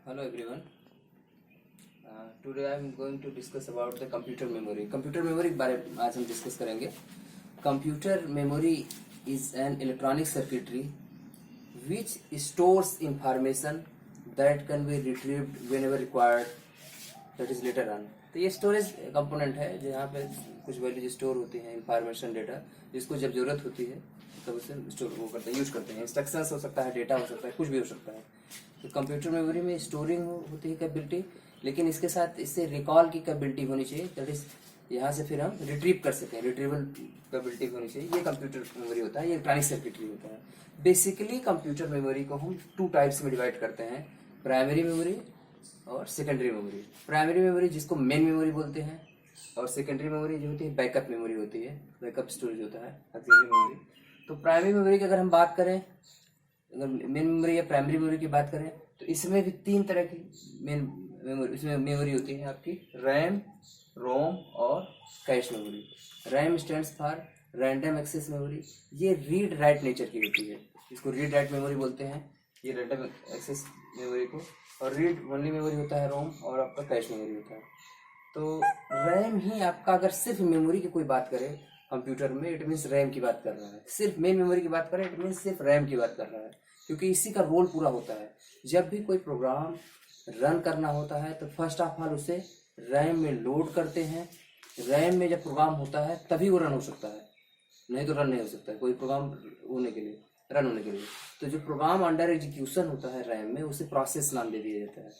Hello everyone. Today I am going to discuss about the computer memory. Computer memory के बारे में आज हम डिस्कस करेंगे. Computer memory is an electronic circuitry which stores information that can be retrieved whenever required. That is later on. तो ये storage component है जहाँ पे कुछ वैल्यू स्टोर होती हैं, इंफॉर्मेशन डेटा, जिसको जब जरूरत होती है तब उसे स्टोर वो करते हैं, यूज करते हैं. इंस्ट्रक्शंस हो सकता है, डेटा हो सकता है, कुछ भी हो सकता है. तो कंप्यूटर मेमोरी में स्टोरिंग होती है कैपेबिलिटी, लेकिन इसके साथ इससे रिकॉल की कैपेबिलिटी होनी चाहिए. दैट इज यहाँ से फिर हम रिट्रीव कर सकें, रिट्रीवल कैपेबिलिटी होनी चाहिए. ये कंप्यूटर मेमोरी होता है, ये इलेक्ट्रॉनिक सर्किटरी होता है. बेसिकली कंप्यूटर मेमोरी को हम 2 टाइप्स में डिवाइड करते हैं, प्राइमरी मेमोरी और सेकेंडरी मेमोरी. प्राइमरी मेमोरी जिसको मेन मेमोरी बोलते हैं, और सेकेंडरी मेमोरी जो होती है बैकअप मेमोरी होती है, बैकअप स्टोरेज होता है, ऑक्सिलरी मेमोरी. तो प्राइमरी मेमोरी की अगर हम बात करें, अगर मेन मेमोरी या प्राइमरी मेमोरी की बात करें, तो इसमें भी 3 तरह की मेन मेमोरी इसमें मेमोरी होती है आपकी, रैम, रोम और cache memory. RAM stands for random access memory. ये रीड राइट नेचर की होती है, इसको रीड राइट मेमोरी बोलते हैं, ये रैंडम एक्सेस मेमोरी को. और रीड ओनली मेमोरी होता है रोम, और आपका कैश मेमोरी होता है. तो रैम ही आपका, अगर सिर्फ मेमोरी की कोई बात करें कंप्यूटर में, इट मीन्स रैम की बात कर रहा है. सिर्फ मेन मेमोरी की बात करें, इट मीन्स सिर्फ रैम की बात कर रहा है, क्योंकि इसी का रोल पूरा होता है. जब भी कोई प्रोग्राम रन करना होता है तो फर्स्ट ऑफ ऑल उसे रैम में लोड करते हैं. रैम में जब प्रोग्राम होता है तभी वो रन हो सकता है, नहीं तो रन नहीं हो सकता है कोई प्रोग्राम होने के लिए, रन होने के लिए. तो जो प्रोग्राम अंडर एग्जीक्यूशन होता है रैम में, उसे प्रोसेस नाम दे दिया जाता है.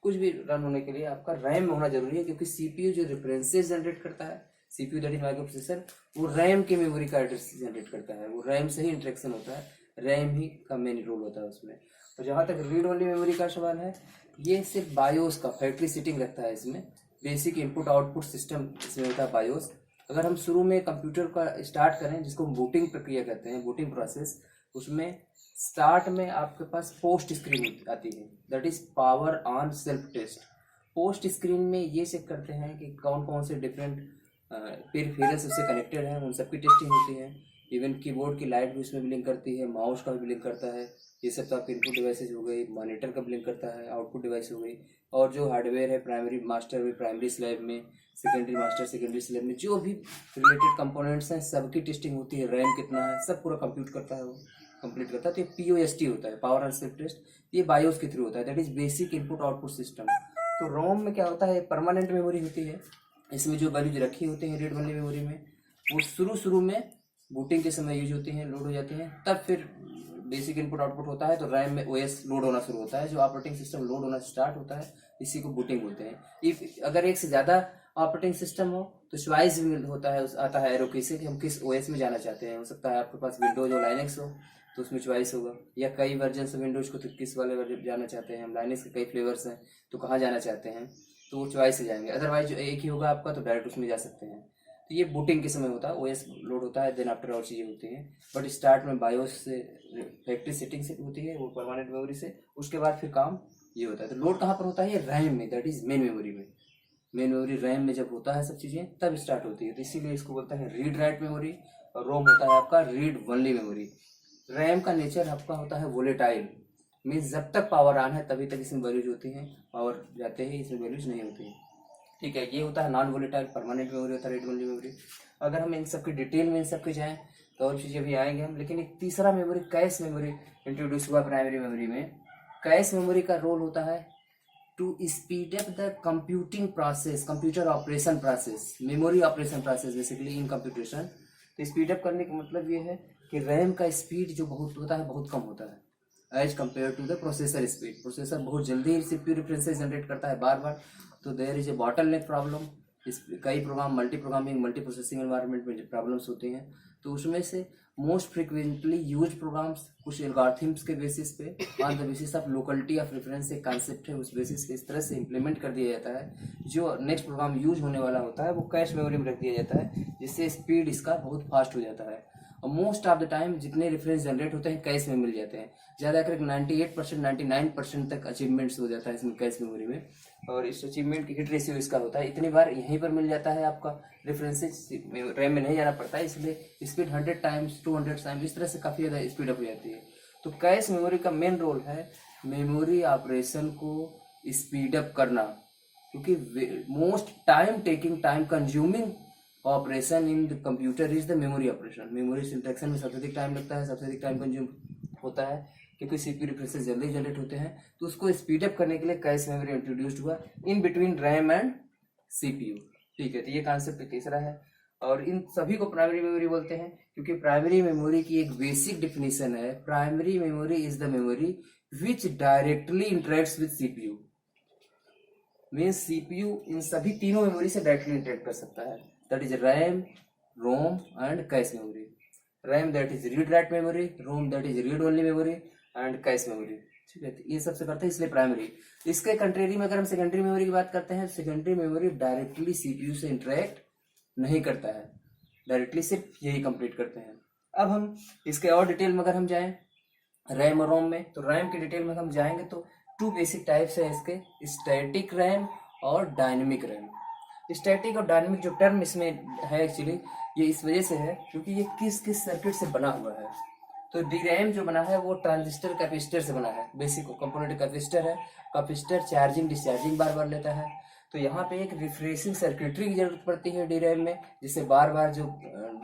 कुछ भी रन होने के लिए आपका रैम में होना जरूरी है, क्योंकि सीपीयू जो रेफरेंसेस जनरेट करता है, CPU that is micro processor, वो रैम के मेमोरी का एड्रेस जनरेट करता है. वो रैम से ही इंटरेक्शन होता है, रैम ही का मेन रोल होता है उसमें. और जहाँ तक रीड ओनली मेमोरी का सवाल है, ये सिर्फ बायोस का फैक्ट्री सेटिंग रखता है. इसमें बेसिक इनपुट आउटपुट सिस्टम इसमें होता है बायोस. अगर हम शुरू में कंप्यूटर का स्टार्ट करें, जिसको हम बूटिंग प्रक्रिया कहते हैं, बूटिंग प्रोसेस, उसमें स्टार्ट में आपके पास पोस्ट स्क्रीन आती है, that is power on self test. POST screen में ये चेक करते हैं कि कौन कौन से डिफरेंट पेरिफेरल्स उससे कनेक्टेड हैं, उन सबकी टेस्टिंग होती है. इवन कीबोर्ड की लाइट भी उसमें ब्लिंक करती है, माउस का भी ब्लिंक करता है. ये सब तो आपके इनपुट डिवाइसेज हो गई, मॉनिटर का ब्लिंक करता है, आउटपुट डिवाइस हो गई. और जो हार्डवेयर है, प्राइमरी मास्टर भी प्राइमरी स्लैब में, सेकेंडरी मास्टर सेकेंडरी स्लैब में, जो भी रिलेटेड कंपोनेंट्स हैं सबकी टेस्टिंग होती है. रैम कितना है सब पूरा कंप्यूट करता है, वो कंप्लीट करता है. तो ये पीओएसटी होता है, पावर ऑन सेल्फ टेस्ट. ये बायोस के थ्रू होता है, that is basic input output system. तो रोम में क्या होता है, परमानेंट मेमोरी होती है. इसमें जो वैल्यूज रखी होती हैं रीड ओनली मेमोरी में, वो शुरू में बूटिंग के समय यूज होती हैं, लोड हो जाती हैं. तब फिर बेसिक इनपुट आउटपुट होता है, तो रैम में ओएस लोड होना शुरू होता है. जो ऑपरेटिंग सिस्टम लोड होना स्टार्ट होता है, इसी को बूटिंग बोलते हैं. इफ अगर एक से ज़्यादा ऑपरेटिंग सिस्टम हो तो चॉइस होता है, आता है एरो की से कि हम किस ओएस में जाना चाहते हैं. हो सकता है आपके पास विंडोज और लाइनेक्स हो तो उसमें चॉइस होगा, या कई वर्जन से विंडोज को तो किस वाले वर्जन जाना चाहते हैं हम, लाइनेक्स के कई फ्लेवर्स हैं तो कहाँ जाना चाहते हैं, तो वो चॉइस से जाएंगे. अदरवाइज जो एक ही होगा आपका तो डायरेक्ट उसमें जा सकते हैं. तो ये बूटिंग के समय होता है, ओएस लोड होता है, देन आफ्टर और चीज़ें होती हैं. बट स्टार्ट में बायोस से फैक्ट्री सेटिंग से होती है, वो परमानेंट मेमोरी से. उसके बाद फिर काम ये होता है. तो लोड कहाँ पर होता है, ये रैम में, दैट इज मेन मेमोरी में. मेन मेमोरी रैम में जब होता है सब चीज़ें तब स्टार्ट होती है. तो इसीलिए इसको बोलते हैं रीड राइट मेमोरी. और रोम होता है आपका रीड ओनली मेमोरी. रैम का नेचर आपका होता है वोलेटाइल, मीन्स जब तक पावर ऑन है तभी तक इसमें वैल्यूज होती हैं, पावर जाते ही इसमें वैल्यूज नहीं होती हैं. ठीक है, ये होता है नॉन वोलेटाइल परमानेंट मेमोरी होता है, रीड ओनली मेमोरी. अगर हम इन सबकी डिटेल में इन सबके जाएँ तो और चीज़ें भी आएंगे हम. लेकिन एक तीसरा मेमोरी कैश मेमोरी इंट्रोड्यूस हुआ प्राइमरी मेमोरी में. कैश मेमोरी का रोल होता है to speed up the computing process, computer operation process, memory operation process basically in computation. तो स्पीड अप करने का मतलब ये है कि रैम का स्पीड जो बहुत होता है बहुत कम होता है as compare to the processor speed. Processor बहुत जल्दी सीपीयू रेफरेंसेस जनरेट करता है बार बार. तो there is a bottleneck problem. इस कई program multi programming multi processing environment में जो प्रॉब्लम्स होती हैं, तो उसमें से मोस्ट फ्रिक्वेंटली यूज प्रोग्राम्स कुछ एल्गोरिथम्स के बेसिस पे, on the basis of locality of reference एक कॉन्सेप्ट है, उस बेसिस पे इस तरह से इंप्लीमेंट कर दिया जाता है. जो नेक्स्ट प्रोग्राम यूज होने वाला होता है वो कैश मेमोरी में रख दिया जाता है, जिससे स्पीड इसका बहुत फास्ट हो जाता है. और मोस्ट ऑफ द टाइम जितने रेफरेंस जनरेट होते हैं कैश में मिल जाते हैं. ज़्यादा कर 98% 99% तक अचीवमेंट्स हो जाता है इसमें कैश मेमोरी में. और इस अचीवमेंट की हिट रेशियो इसका होता है, इतनी बार यहीं पर मिल जाता है आपका रेफरेंसेस, रैम में नहीं जाना पड़ता है, इसलिए स्पीड 100 टाइम्स 200 टाइम्स इस तरह से काफ़ी ज़्यादा स्पीड अप हो जाती है. तो कैश मेमोरी का मेन रोल है मेमोरी ऑपरेशन को स्पीड अप करना, क्योंकि most time taking, time consuming operation in the computer is the memory operation. Memory instruction में सबसे अधिक टाइम लगता है, सबसे अधिक टाइम कंज्यूम होता है, क्योंकि सीपीयू रेफरेंसेस जल्दी जनरेट होते हैं। तो उसको स्पीड अप करने के लिए कैश मेमोरी इंट्रोड्यूस्ड हुआ in between RAM and CPU. ठीक है, तो ये कॉन्सेप्ट तीसरा है। और इन सभी को प्राइमरी मेमोरी बोलते हैं, क्योंकि प्राइमरी मेमोरी की एक बेसिक डिफिनेशन है, primary memory is the memory which directly interacts with CPU. Means CPU इन सभी तीनों मेमोरी से डायरेक्टली इंटरेक्ट कर सकता है, that is RAM, ROM and cache memory. RAM that is read write memory, ROM that is read only memory and cache memory. ठीक है, ये सबसे करते हैं, इसलिए प्राइमरी। इसके कंट्रेरी में अगर हम सेकेंडरी मेमोरी की बात करते हैं, सेकेंडरी मेमोरी डायरेक्टली सीपीयू से इंटरेक्ट नहीं करता है, डायरेक्टली सिर्फ यही कंप्लीट करते हैं। अब हम इसके और डिटेल में अगर हम जाएं रैम और रोम में, तो रैम की डिटेल में हम जाएंगे तो टू बेसिक टाइप्स है इसके, स्टैटिक रैम और डायनेमिक रैम। स्टैटिक और डायनेमिक जो टर्म इसमें है एक्चुअली ये इस वजह से है क्योंकि ये किस किस सर्किट से बना हुआ है। तो डी रैम जो बना है वो ट्रांजिस्टर कैपेसिटर से बना है, बेसिक कंपोनेंट कैपेसिटर है। कैपेसिटर चार्जिंग डिस्चार्जिंग बार बार लेता है, तो यहाँ पे एक रिफ्रेशिंग सर्किटरी की जरूरत पड़ती है डी रैम में, जिससे बार बार जो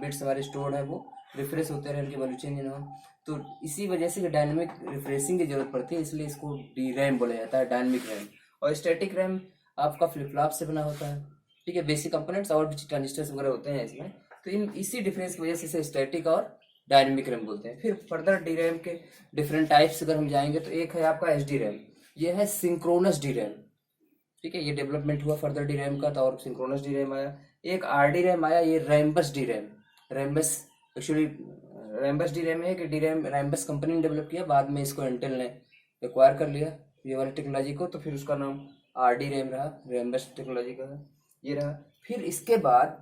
बिट्स हमारे स्टोर्ड है वो रिफ्रेश होते रहे, उनकी वैल्यू चेंज ना हो। तो इसी वजह से डायनेमिक रिफ्रेशिंग की जरूरत पड़ती है, इसलिए इसको डी रैम बोला जाता है, डायनेमिक रैम। और स्टैटिक रैम आपका फ्लिप फ्लॉप से बना होता है। ठीक है, बेसिक कंपोनेंट्स और भी ट्रांजिस्टर्स वगैरह होते हैं इसमें, तो इन इसी डिफरेंस की वजह से इसे स्टैटिक और डायनेमिक रैम बोलते हैं। फिर फर्दर डी रैम के डिफरेंट टाइप्स अगर हम जाएंगे तो एक है आपका एच डी रैम, ये है सिंक्रोनस डी रैम। ठीक है, ये डेवलपमेंट हुआ फर्दर डी रैम का, तो और सिंक्रोनस डी रैम आया। एक आर डी रैम आया, ये रैम्बस D RAM. रैम्बस actually रैम्बस D RAM है कि डी रैम रैम्बस कंपनी ने डेवलप किया, बाद में इसको इंटेल ने एक्वायर कर लिया ये वाली टेक्नोलॉजी को, तो फिर उसका नाम आर डी रैम रहा, रैम्बस टेक्नोलॉजी का ये रहा। फिर इसके बाद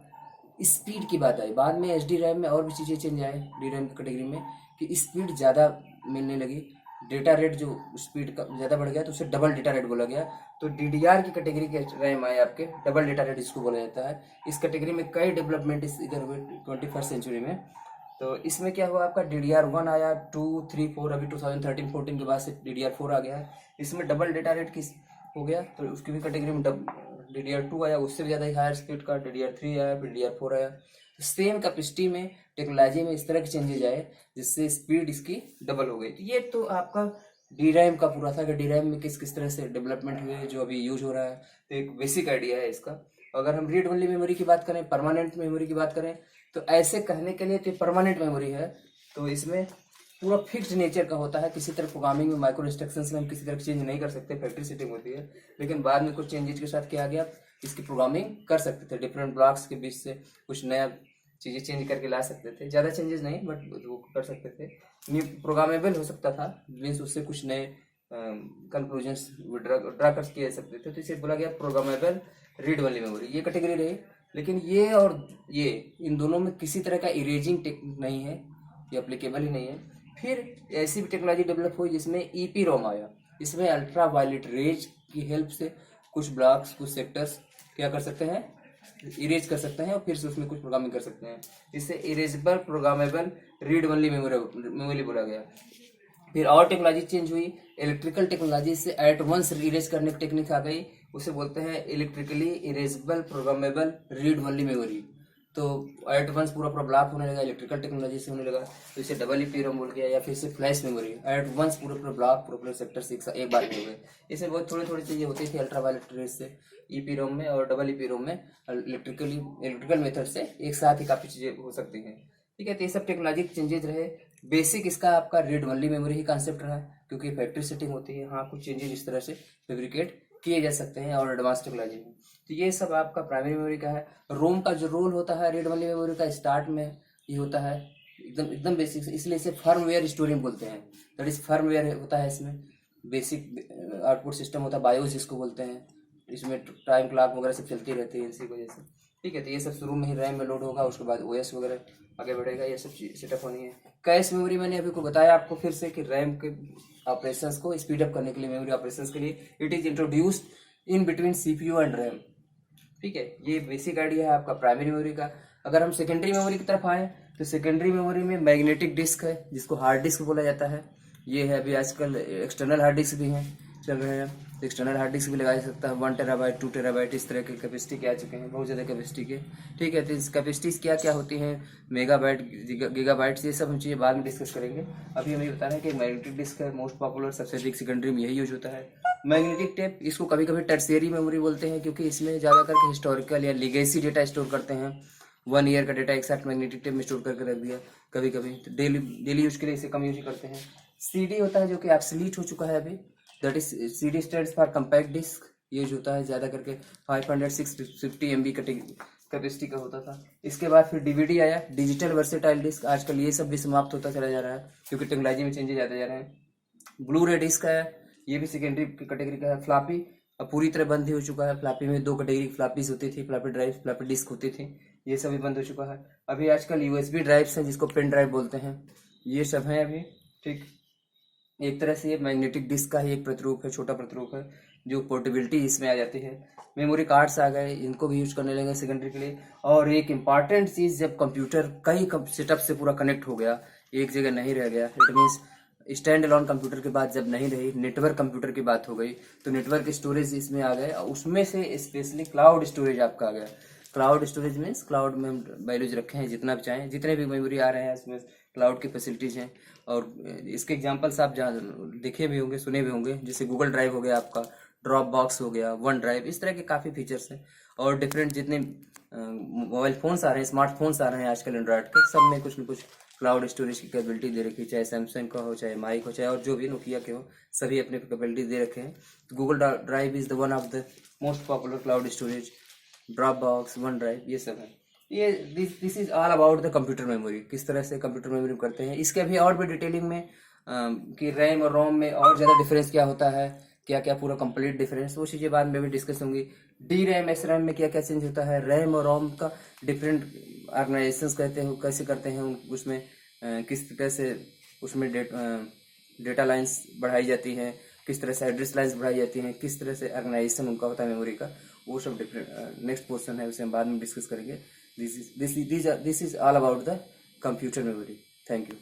स्पीड की बात आई, बाद में एच डी रैम में और भी चीज़ें चेंज आए डी रैम की कैटेगरी में कि स्पीड ज़्यादा मिलने लगी, डेटा रेट जो स्पीड का ज़्यादा बढ़ गया तो उसे डबल डेटा रेट बोला गया। तो डीडीआर की कैटेगरी के रैम आए आपके, डबल डेटा रेट इसको बोला जाता है। इस कैटेगरी में कई डेवलपमेंट इधर हुए 21st सेंचुरी में। तो इसमें क्या हुआ आपका DDR1 आया, 2, 3, 4, अभी 2013-14 के बाद से DDR4 आ गया है। इसमें डबल डेटा रेट किस हो गया, तो उसकी भी कैटेगरी में DDR2 आया, उससे भी ज़्यादा ही हायर स्पीड का DDR3 आया, फिर DDR4 आया। सेम कैपेसिटी में टेक्नोलॉजी में इस तरह के चेंजेज आए जिससे स्पीड इसकी डबल हो गई। तो ये तो आपका डी रैम का पूरा था कि डी रैम में किस किस तरह से डेवलपमेंट हुए जो अभी यूज हो रहा है, तो एक बेसिक आइडिया है इसका। अगर हम रीड ओनली मेमोरी की बात करें, परमानेंट मेमोरी की बात करें, तो ऐसे कहने के लिए तो परमानेंट मेमोरी है, तो इसमें पूरा फिक्स्ड नेचर का होता है, किसी तरह प्रोग्रामिंग में माइक्रो इंस्ट्रक्शंस में हम किसी तरह चेंज नहीं कर सकते, फैक्ट्री सेटिंग होती है। लेकिन बाद में कुछ चेंजेस के साथ किया गया, इसकी प्रोग्रामिंग कर सकते थे, डिफरेंट ब्लॉक्स के बीच से कुछ नया चीज़ें चेंज करके ला सकते थे, ज़्यादा चेंजेस नहीं बट वो कर सकते थे। न्यू प्रोग्रामेबल हो सकता था, मीन्स उससे कुछ नए कंक्लूजन्स ड्रा कर किए सकते थे, तो इसे बोला गया प्रोग्रामेबल रीड ओनली मेमोरी। ये कैटेगरी रही, लेकिन ये और ये इन दोनों में किसी तरह का इरेजिंग टेक्निक नहीं है, ये अप्लीकेबल ही नहीं है। फिर ऐसी भी टेक्नोलॉजी डेवलप हुई जिसमें ईपी रोम आया, इसमें अल्ट्रा वायलेट रेज की हेल्प से कुछ ब्लॉक्स, कुछ सेक्टर्स क्या कर सकते हैं, इरेज कर सकते हैं और फिर से उसमें कुछ प्रोग्रामिंग कर सकते हैं। इसे erasable programmable read only memory बोला गया। फिर और टेक्नोलॉजी चेंज हुई, इलेक्ट्रिकल टेक्नोलॉजी से एट वंस इरेज करने की टेक्निक आ गई, उसे बोलते हैं electrically erasable programmable read only memory. तो एट वंस पूरा ब्लॉक होने लगा, इलेक्ट्रिकल टेक्नोलॉजी से होने लगा, तो इसे डबल ईपी रोम बोल गया, या फिर इसे फ्लैश मेमोरी। एट वंस पूरे ब्लॉक पूरे सेक्टर से एक बार में हो गए। इसमें बहुत थोड़ी थोड़ी चीजें होती थी अल्ट्रा वायलेट रेज से ईपी रोम में, और डबल ईपी रोम में इलेक्ट्रिकल मेथड से एक साथ ही काफी चीजें हो सकती हैं। ठीक है, तो ये सब टेक्नोलॉजी चेंजेस रहे। बेसिक इसका आपका रीड ओनली मेमोरी ही कॉन्सेप्ट रहा, क्योंकि फैक्ट्री सेटिंग होती है, हाँ कुछ चेंजेस इस तरह से फैब्रिकेट किए जा सकते हैं और एडवांस टेक्नोलॉजी में। तो ये सब आपका प्राइमरी मेमोरी का है। रोम का जो रोल होता है रीड ओनली मेमोरी का, स्टार्ट में ये होता है एकदम बेसिक, इसलिए इसे फर्मवेयर स्टोरिंग बोलते हैं। दैट इज फर्मवेयर होता है, इसमें बेसिक आउटपुट सिस्टम होता है, बायोस जिसको बोलते हैं, इसमें टाइम क्लॉक वगैरह सब चलती रहती है इसी वजह से। ठीक है, तो ये सब शुरू में ही रैम में लोड होगा, उसके बाद ओएस वगैरह आगे बढ़ेगा, ये सब सेटअप होनी है। कैश मेमोरी मैंने अभी को बताया आपको फिर से कि रैम के ऑपरेशंस को स्पीड अप करने के लिए, मेमोरी ऑपरेशंस के लिए it is introduced in between CPU and RAM. ठीक है, ये बेसिक आइडिया है आपका प्राइमरी मेमोरी का। अगर हम सेकेंडरी मेमोरी की तरफ आए तो सेकेंडरी मेमोरी में मैग्नेटिक डिस्क है, जिसको हार्ड डिस्क बोला जाता है। ये है अभी आजकल एक्सटर्नल हार्ड डिस्क भी हैं, चल रहे हैं। एक्सटर्नल हार्ड डिस्क भी लगाया जा सकता है, 1 टेराबाइट 2 टेराबाइट इस तरह के कैपेसिटी के आ चुके हैं, बहुत ज़्यादा कैपेसिटी के। ठीक है, तो इस कैपेसिटीज़ क्या क्या होती हैं, मेगाबाइट गीगाबाइट्स, ये सब हम चीज़ें बाद में डिस्कस करेंगे। अभी हमें बता रहे हैं कि मैग्नेटिक डिस्क है मोस्ट पॉपुलर, सबसे अधिक सेकेंडरी में यही यूज होता है। मैग्नेटिक टेप, इसको कभी कभी टर्शियरी मेमोरी बोलते हैं, क्योंकि इसमें ज़्यादा करके हिस्टोरिकल या लीगेसी डेटा स्टोर करते हैं। 1 ईयर का डेटा एक साथ मैग्नेटिक टेप में स्टोर करके रख दिया, कभी कभी तो डेली यूज के लिए इसे कम यूज करते हैं। सीडी होता है जो कि एब्सोल्यूट हो चुका है अभी, that is CD stands for compact disc, use होता है ज़्यादा करके 500-650 MB कैपेसिटी का होता था। इसके बाद फिर डीवीडी आया, डिजिटल वर्सेटाइल डिस्क, आजकल ये सब भी समाप्त होता चला जा रहा है क्योंकि टेक्नोलॉजी में चेंजेस आते जा रहे हैं। ब्लू रे डिस्क आया, ये भी सेकेंडरी कैटेगरी का है। फ्लॉपी अब पूरी तरह बंद ही हो चुका है, फ्लॉपी में 2 कैटेगरी फ्लॉपीज होती थी, फ्लॉपी ड्राइव, फ्लॉपी डिस्क होती थी, ये सब भी बंद हो चुका है। अभी आजकल यूएसबी ड्राइव्स हैं जिसको पेन ड्राइव बोलते हैं, ये सब हैं अभी। ठीक, एक तरह से ये मैग्नेटिक डिस्क का ही एक प्रतिरूप है, छोटा प्रतिरूप है, जो पोर्टेबिलिटी इसमें आ जाती है। मेमोरी कार्ड्स आ गए, इनको भी यूज करने लगे सेकेंडरी के लिए। और एक इम्पॉर्टेंट चीज़, जब कंप्यूटर कई सेटअप से पूरा कनेक्ट हो गया, एक जगह नहीं रह गया, it means stand alone computer के बाद जब नहीं रही, नेटवर्क कंप्यूटर की बात हो गई, तो नेटवर्क स्टोरेज इसमें आ गए, और उसमें से स्पेशली क्लाउड स्टोरेज आपका आ गया। क्लाउड स्टोरेज मीन्स क्लाउड में हम वैल्यूज रखे हैं जितना भी चाहें, जितने भी मेमोरी आ रहे हैं इसमें क्लाउड की फैसिलिटीज़ हैं। और इसके एग्जांपल्स आप जहाँ देखे भी होंगे, सुने भी होंगे, जैसे गूगल ड्राइव हो गया आपका, ड्रॉप बॉक्स हो गया, वन ड्राइव, इस तरह के काफ़ी फीचर्स हैं। और डिफरेंट जितने मोबाइल फ़ोन्स आ रहे हैं, स्मार्टफोन्स आ रहे हैं आजकल एंड्रॉयड के, सब में कुछ न कुछ क्लाउड स्टोरेज की कैपेबिलिटी दे रखी है, चाहे सैमसंग का हो, चाहे माइक हो, चाहे और जो भी नोकिया के हो, सभी अपने कैपेबिलिटी दे रखे हैं। तो Google drive is the one of the most popular cloud storage, drop box, one drive, ये सब है। ये this is all about the computer memory, किस तरह से कंप्यूटर मेमोरी करते हैं। इसके अभी और भी डिटेलिंग में कि रैम और रोम में और ज़्यादा डिफरेंस क्या होता है, क्या क्या पूरा कंप्लीट डिफरेंस, वो चीज़ें बाद में भी डिस्कस होंगी। डी रैम एस रैम में क्या क्या चेंज होता है, रैम और रोम का डिफरेंट ऑर्गेनाइजेशंस कहते हैं कैसे करते हैं, उसमें किस कैसे उसमें डेटा लाइंस बढ़ाई जाती हैं, किस तरह से एड्रेस लाइंस बढ़ाई जाती हैं, किस तरह से ऑर्गेनाइजेशन उनका होता है मेमोरी का, वो सब डिफरेंट नेक्स्ट पोर्शन है, उसे हम बाद में डिस्कस करेंगे। This is all about the computer memory. Thank you.